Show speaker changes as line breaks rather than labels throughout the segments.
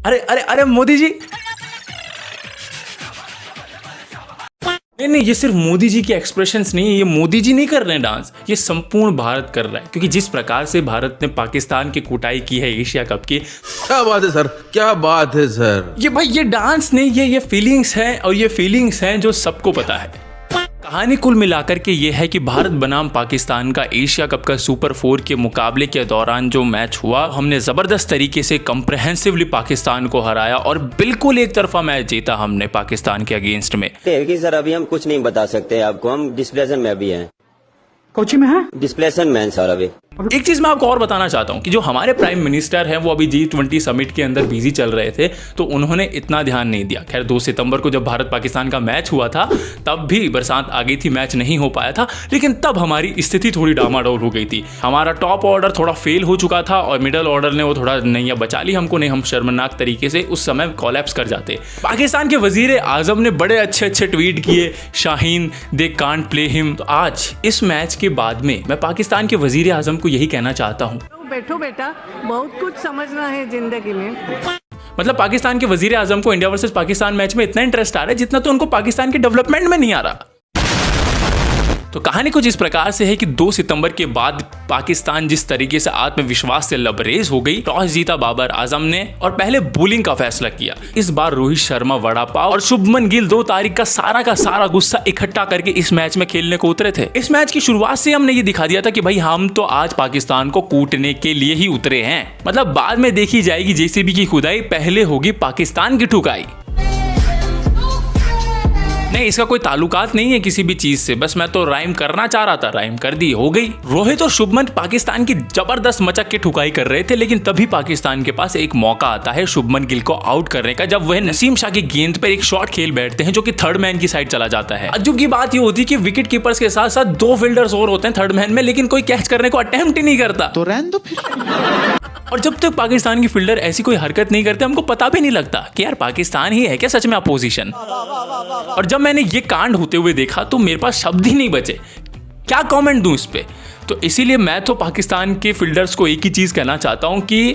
अरे अरे अरे मोदी जी, नहीं, ये सिर्फ मोदी जी के एक्सप्रेशंस नहीं है, ये मोदी जी नहीं कर रहे हैं डांस, ये संपूर्ण भारत कर रहा है। क्योंकि जिस प्रकार से भारत ने पाकिस्तान की कुटाई की है एशिया कप की,
क्या बात है सर, क्या बात है सर।
ये भाई ये डांस नहीं, ये फीलिंग्स हैं, और ये फीलिंग्स हैं जो सबको पता है। कहानी कुल मिलाकर के ये है कि भारत बनाम पाकिस्तान का एशिया कप का सुपर 4 के मुकाबले के दौरान जो मैच हुआ, हमने जबरदस्त तरीके से कंप्रहेंसिवली पाकिस्तान को हराया और बिल्कुल एक तरफा मैच जीता हमने पाकिस्तान के अगेंस्ट में।
कि सर अभी हम कुछ नहीं बता सकते आपको, हम डिस्प्लेसन में अभी हैं।
कोची में है
डिस्प्लेसन में सर अभी।
एक चीज मैं आपको और बताना चाहता हूं कि जो हमारे प्राइम मिनिस्टर हैं वो अभी G20 समिट के अंदर बिजी चल रहे थे, तो उन्होंने इतना ध्यान नहीं दिया। खैर 2 सितंबर को जब भारत पाकिस्तान का मैच हुआ था तब भी बरसात आ गई थी, मैच नहीं हो पाया था, लेकिन तब हमारी स्थिति थोड़ी डामाडोल हो गई थी। हमारा टॉप ऑर्डर थोड़ा फेल हो चुका था और मिडल ऑर्डर ने वो थोड़ा नैया बचा ली हमको, नहीं हम शर्मनाक तरीके से उस समय कोलैप्स कर जाते। पाकिस्तान के वजीर आजम ने बड़े अच्छे अच्छे ट्वीट किए, Shaheen they can't play him. तो आज इस मैच के बाद में मैं पाकिस्तान के वजीर आजम को यही कहना चाहता हूं,
बैठो बेटा, बहुत कुछ समझना है जिंदगी में।
मतलब पाकिस्तान के वजीर आजम को इंडिया वर्सेस पाकिस्तान मैच में इतना इंटरेस्ट आ रहा है जितना तो उनको पाकिस्तान के डेवलपमेंट में नहीं आ रहा। तो कहानी कुछ इस प्रकार से है कि 2 सितंबर के बाद पाकिस्तान जिस तरीके से आत्मविश्वास से लबरेज हो गई, टॉस जीता बाबर आजम ने और पहले बोलिंग का फैसला किया। इस बार रोहित शर्मा, वड़ा पाव और शुभमन गिल 2 तारीख का सारा गुस्सा इकट्ठा करके इस मैच में खेलने को उतरे थे। इस मैच की शुरुआत से हमने ये दिखा दिया था कि भाई हम तो आज पाकिस्तान को कूटने के लिए ही उतरे हैं। मतलब बाद में देखी जाएगी जेसीबी की खुदाई, पहले होगी पाकिस्तान की ठुकाई। नहीं, इसका कोई ताल्लुकात नहीं है किसी भी चीज से, बस मैं तो राइम करना चाह रहा था, राइम कर दी, हो गई। रोहित और शुभमन पाकिस्तान की जबरदस्त मचक के ठुकाई कर रहे थे, लेकिन तभी पाकिस्तान के पास एक मौका आता है शुभमन गिल को आउट करने का, जब वह नसीम शाह की गेंद पर एक शॉट खेल बैठते हैं जो कि थर्ड मैन की साइड चला जाता है। अज्जुब की बात ये होती है कि विकेट कीपर्स के साथ साथ 2 फील्डर्स और होते हैं थर्ड मैन में, लेकिन कोई कैच करने को अटेम्प्ट ही नहीं करता।
तो रहने दो फिर।
और जब तक पाकिस्तान की फील्डर ऐसी कोई हरकत नहीं करते, हमको पता भी नहीं लगता कि यार पाकिस्तान ही है क्या सच में अपोजिशन। और जब मैंने ये कांड होते हुए देखा तो मेरे पास शब्द ही नहीं बचे, क्या कमेंट दूं इस पे। तो इसीलिए मैं तो पाकिस्तान के फील्डर्स को एक ही चीज कहना चाहता हूं कि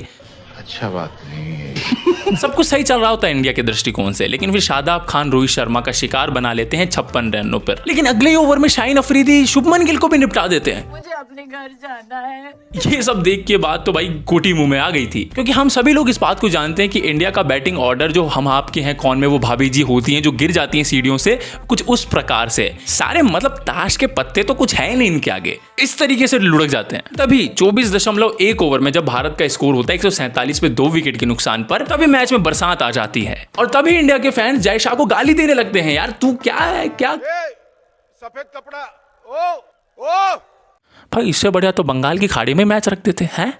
अच्छा बात नहीं है।
सब कुछ सही चल रहा होता है इंडिया के दृष्टिकोण से, लेकिन फिर शादाब खान रोहित शर्मा का शिकार बना लेते हैं 56 रनों पर। लेकिन अगले ओवर में शाहीन अफरीदी शुभमन गिल को भी निपटा देते हैं।
मुझे अपने घर जाना है।
ये सब देख के बाद तो भाई कोटी मुंह में आ गई थी, क्योंकि हम सभी लोग इस बात को जानते हैं कि इंडिया का बैटिंग ऑर्डर जो हम आपके हैं कौन में वो भाभी जी होती हैं जो गिर जाती हैं सीढ़ियों से, कुछ उस प्रकार से सारे मतलब ताश के पत्ते तो कुछ है नहीं इनके आगे, इस तरीके से लुढ़क जाते हैं। तभी 24.1 ओवर में जब भारत का स्कोर होता है 147 पे 2 विकेट के नुकसान पर, तभी मैच में बरसात आ जाती है और तभी इंडिया के फैंस जय शाह को गाली देने लगते हैं, यार तू क्या है क्या
सफेद कपड़ा ओ
भाई, इससे बढ़िया तो बंगाल की खाड़ी में मैच रख देते हैं।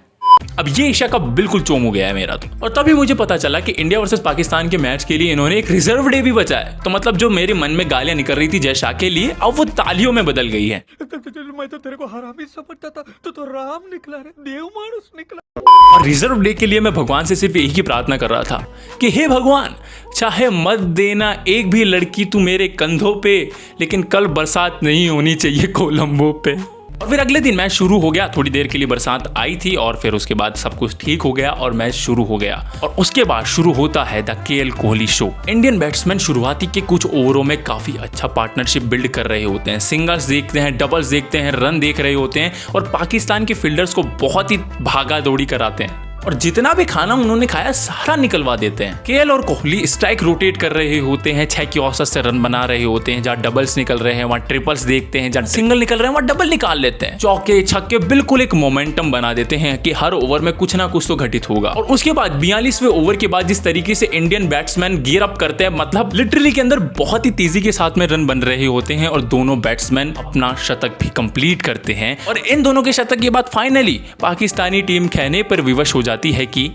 अब ये एशिया कप बिल्कुल चोम हो गया है मेरा तो। और तभी मुझे पता चला कि इंडिया वर्सेस पाकिस्तान के मैच के लिए इन्होंने एक रिजर्व डे भी बचा है। तो मतलब जो मेरे मन में गालियां निकल रही थी जय शाह के लिए, अब वो तालियों में बदल गई है।
मैं तो तेरे को हरामी समझता था, तो राम निकला रे, देव मानुस निकला।
और रिजर्व डे के लिए मैं भगवान से सिर्फ एक ही प्रार्थना कर रहा था कि हे भगवान, चाहे मत देना एक भी लड़की तू मेरे कंधों पे, लेकिन कल बरसात नहीं होनी चाहिए कोलंबो पे। और फिर अगले दिन मैच शुरू हो गया, थोड़ी देर के लिए बरसात आई थी और फिर उसके बाद सब कुछ ठीक हो गया और मैच शुरू हो गया। और उसके बाद शुरू होता है the KL Kohli show. Indian batsman शुरुआती के कुछ ओवरों में काफी अच्छा पार्टनरशिप बिल्ड कर रहे होते हैं, सिंगल्स देखते हैं, डबल्स देखते हैं, रन देख रहे होते हैं और पाकिस्तान के फील्डर्स को बहुत ही भागा दौड़ी कराते हैं और जितना भी खाना उन्होंने खाया सारा निकलवा देते हैं। केएल और कोहली स्ट्राइक रोटेट कर रहे होते हैं, 6 की औसत से रन बना रहे होते हैं, जहाँ डबल्स निकल रहे हैं वहाँ ट्रिपल्स देखते हैं, जहाँ सिंगल निकल रहे हैं वहाँ डबल निकाल लेते हैं। चौके छक्के बिल्कुल एक मोमेंटम बना देते हैं कि हर ओवर में कुछ ना कुछ तो घटित होगा। और उसके बाद 42वें ओवर के बाद जिस तरीके से इंडियन बैट्समैन गियर अप करते हैं, मतलब लिटरली के अंदर बहुत ही तेजी के साथ में रन बन रहे होते हैं और दोनों बैट्समैन अपना शतक भी कंप्लीट करते हैं। और इन दोनों के शतक के बाद फाइनली पाकिस्तानी टीम कहने पर विवश हो जाती है कि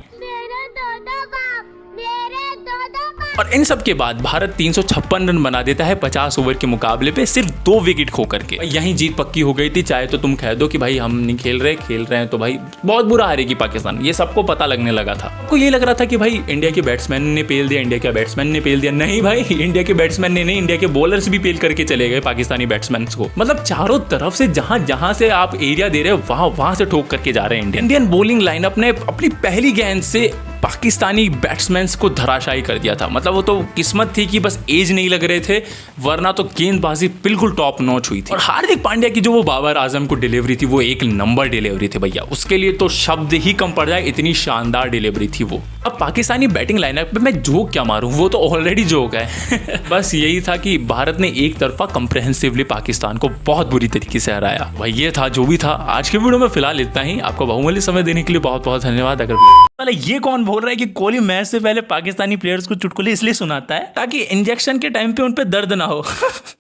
और इन सब के बाद भारत 356 रन बना देता है 50 ओवर के मुकाबले पे सिर्फ 2 विकेट खो करके। यहीं जीत पक्की हो गई थी, चाहे तो तुम कह दो कि भाई हम नहीं खेल रहे हैं तो भाई बहुत बुरा हारेगी पाकिस्तान, ये सबको पता लगने लगा था। आपको ये लग रहा था कि भाई इंडिया के बैट्समैन ने पेल दिया, इंडिया के बैट्समैन ने पेल दिया, नहीं भाई, इंडिया के बैट्समैन ने नहीं, इंडिया के बॉलर्स भी पेल करके चले गए पाकिस्तानी बैट्समैन को। मतलब चारों तरफ से जहां से आप एरिया दे रहे हो वहां से ठोक करके जा रहे हैं। इंडियन बॉलिंग लाइनअप ने अपनी पहली गेंद से पाकिस्तानी बैट्समैन को धराशायी कर दिया था। मतलब वो तो किस्मत थी कि बस एज नहीं लग रहे थे, वरना तो गेंदबाजी बिल्कुल टॉप नॉच हुई थी। और हार्दिक पांड्या की जो वो बाबर आजम को डिलीवरी थी, वो एक नंबर डिलीवरी थी भैया, उसके लिए तो शब्द ही कम पड़ जाए, इतनी शानदार डिलीवरी थी वो। अब पाकिस्तानी बैटिंग लाइनअप पे मैं जोक क्या मारूं, वो तो ऑलरेडी जोक है। बस यही था कि भारत ने एक तरफा कंप्रेहेंसिवली पाकिस्तान को बहुत बुरी तरीके से हराया। भाई ये था जो भी था। आज के वीडियो में फिलहाल इतना ही। आपको बहुमूल्य समय देने के लिए बहुत बहुत धन्यवाद। अगर ये कौन बोल रहा है कि कोहली मैच से पहले पाकिस्तानी प्लेयर्स को चुटकुले इसलिए सुनाता है ताकि इंजेक्शन के टाइम पे उन पे दर्द ना हो।